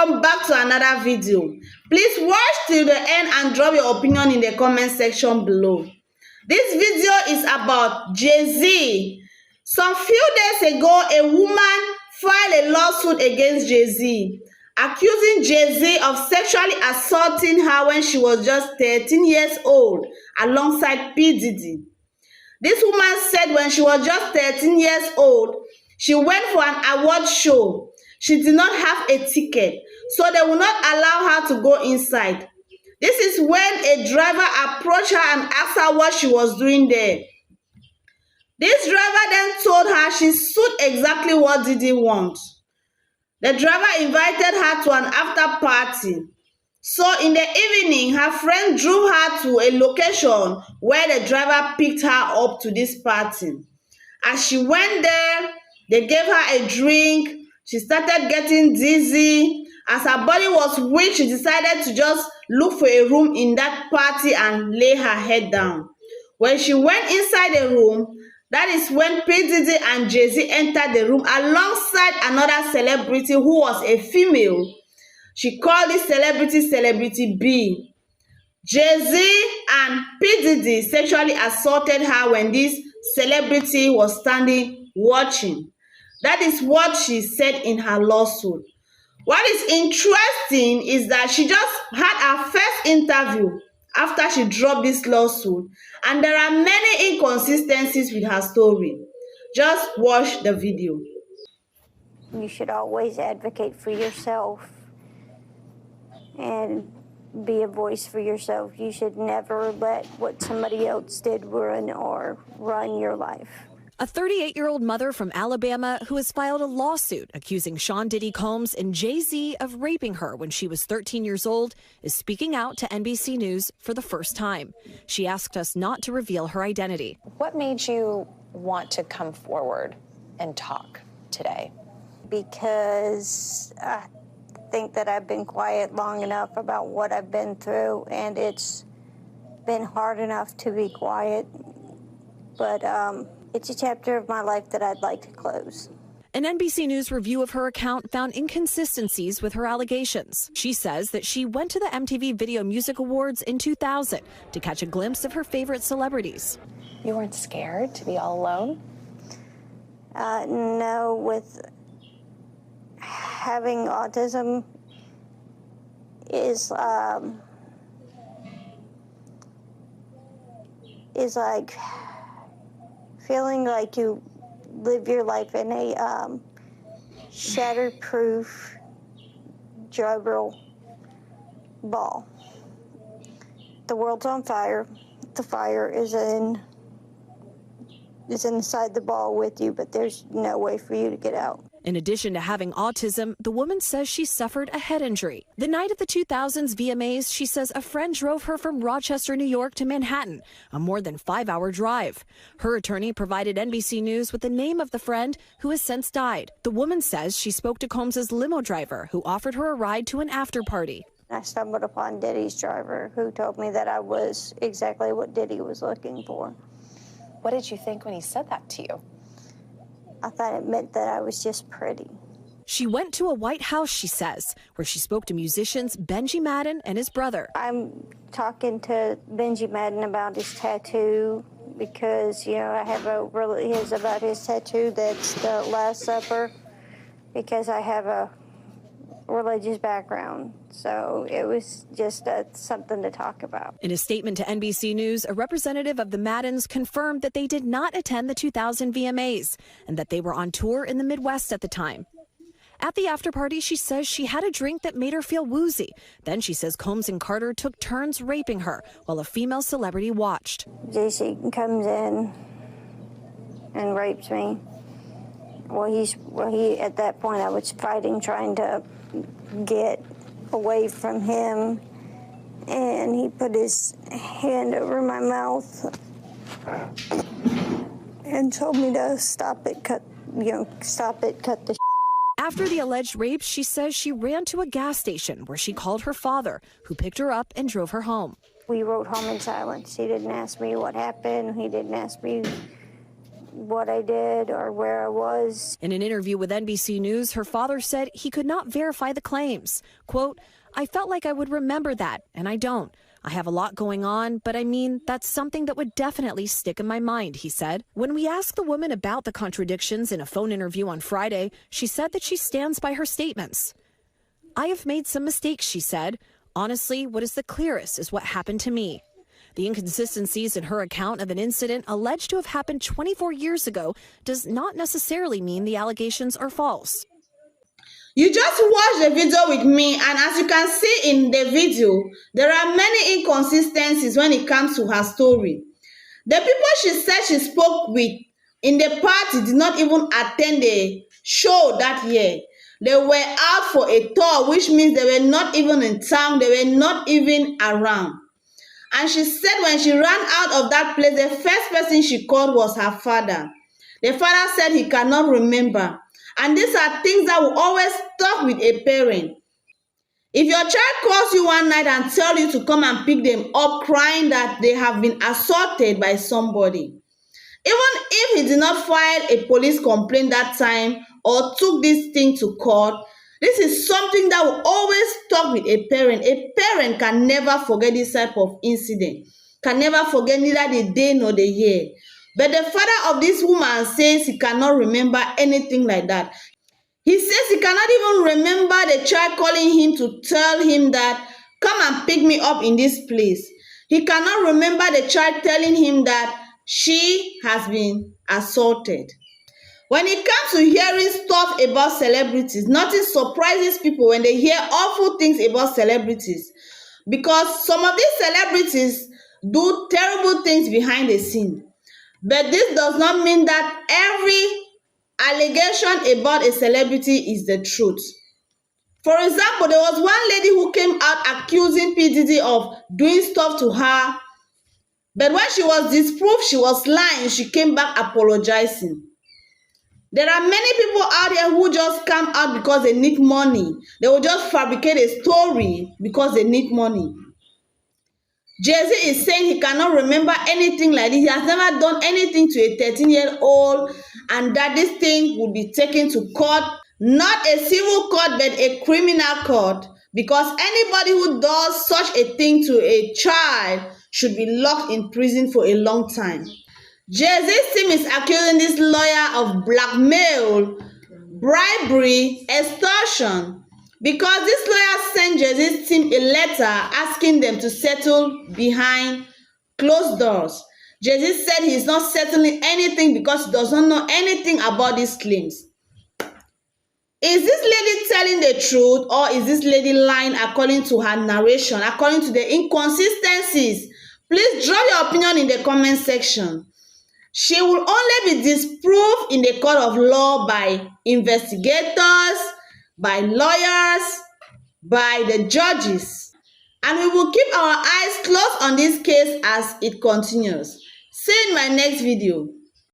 welcome back to another video. Please watch till the end and drop your opinion in the comment section below. This video is about Jay-Z. Some few days ago, a woman filed a lawsuit against Jay-Z, accusing Jay-Z of sexually assaulting her when she was just 13 years old alongside P. Diddy. This woman said when she was just 13 years old, she went for an award show. She did not have a ticket, so they would not allow her to go inside. This is when a driver approached her and asked her what she was doing there. This driver then told her she suited exactly what Diddy wants. The driver invited her to an after party. So in the evening, her friend drove her to a location where the driver picked her up to this party. As she went there, they gave her a drink. She started getting dizzy. As her body was weak, she decided to just look for a room in that party and lay her head down. When she went inside the room, that is when P. Diddy and Jay-Z entered the room alongside another celebrity who was a female. She called this celebrity B. Jay-Z and P. Diddy sexually assaulted her when this celebrity was standing watching. That is what she said in her lawsuit. What is interesting is that she just had her first interview after she dropped this lawsuit, and there are many inconsistencies with her story. Just watch the video. You should always advocate for yourself and be a voice for yourself. You should never let what somebody else did ruin or run your life. A 38-year-old mother from Alabama who has filed a lawsuit accusing Sean Diddy Combs and Jay-Z of raping her when she was 13 years old is speaking out to NBC News for the first time. She asked us not to reveal her identity. What made you want to come forward and talk today? Because I think that I've been quiet long enough about what I've been through, and it's been hard enough to be quiet, but it's a chapter of my life that I'd like to close. An NBC News review of her account found inconsistencies with her allegations. She says that she went to the MTV Video Music Awards in 2000 to catch a glimpse of her favorite celebrities. You weren't scared to be all alone? No, with having autism is like feeling like you live your life in a shatterproof juggle ball. The world's on fire. The fire is inside the ball with you, but there's no way for you to get out. In addition to having autism, the woman says she suffered a head injury. The night of the 2000s VMAs, she says a friend drove her from Rochester, New York to Manhattan, a more than 5-hour drive. Her attorney provided NBC News with the name of the friend who has since died. The woman says she spoke to Combs's limo driver who offered her a ride to an after party. I stumbled upon Diddy's driver who told me that I was exactly what Diddy was looking for. What did you think when he said that to you? I thought it meant that I was just pretty. She went to a White House, she says, where she spoke to musicians Benji Madden and his brother. I'm talking to Benji Madden about his tattoo because, you know, I have about his tattoo that's the Last Supper, because I have a religious background. So it was just something to talk about. In a statement to NBC News, a representative of the Maddens confirmed that they did not attend the 2000 VMAs and that they were on tour in the Midwest at the time. At the after party, she says she had a drink that made her feel woozy. Then she says Combs and Carter took turns raping her while a female celebrity watched. JC comes in and rapes me. He at that point I was fighting, trying to get away from him, and he put his hand over my mouth and told me to stop it, cut the. After the alleged rape, she says she ran to a gas station where she called her father, who picked her up and drove her home. We rode home in silence. He didn't ask me what happened. He didn't ask me what I did or where I was. In an interview with NBC News, her father said he could not verify the claims. Quote, I felt like I would remember that, and I don't. I have a lot going on, but I mean, that's something that would definitely stick in my mind, he said. When we asked the woman about the contradictions in a phone interview on Friday, she said that she stands by her statements. I have made some mistakes, she said. Honestly, what is the clearest is what happened to me. The inconsistencies in her account of an incident alleged to have happened 24 years ago does not necessarily mean the allegations are false. You just watched the video with me, and as you can see in the video, there are many inconsistencies when it comes to her story. The people she said she spoke with in the party did not even attend the show that year. They were out for a tour, which means they were not even in town, they were not even around. And she said when she ran out of that place, the first person she called was her father. The father said he cannot remember. And these are things that will always stuck with a parent. If your child calls you one night and tells you to come and pick them up crying that they have been assaulted by somebody, even if he did not file a police complaint that time or took this thing to court, this is something that will always stuck with a parent. A parent can never forget this type of incident, can never forget neither the day nor the year. But the father of this woman says he cannot remember anything like that. He says he cannot even remember the child calling him to tell him that, come and pick me up in this place. He cannot remember the child telling him that she has been assaulted. When it comes to hearing stuff about celebrities, nothing surprises people when they hear awful things about celebrities, because some of these celebrities do terrible things behind the scene. But this does not mean that every allegation about a celebrity is the truth. For example, there was one lady who came out accusing P. Diddy of doing stuff to her, but when she was disproved she was lying, she came back apologizing. There are many people out there who just come out because they need money. They will just fabricate a story because they need money. Jay-Z is saying he cannot remember anything like this. He has never done anything to a 13-year-old, and that this thing will be taken to court, not a civil court, but a criminal court, because anybody who does such a thing to a child should be locked in prison for a long time. Jay-Z's team is accusing this lawyer of blackmail, bribery, extortion, because this lawyer sent Jay-Z's team a letter asking them to settle behind closed doors. Jay-Z said he is not settling anything because he does not know anything about these claims. Is this lady telling the truth, or is this lady lying according to her narration, according to the inconsistencies? Please drop your opinion in the comment section. She will only be disproved in the court of law by investigators, by lawyers, by the judges. And we will keep our eyes closed on this case as it continues. See you in my next video.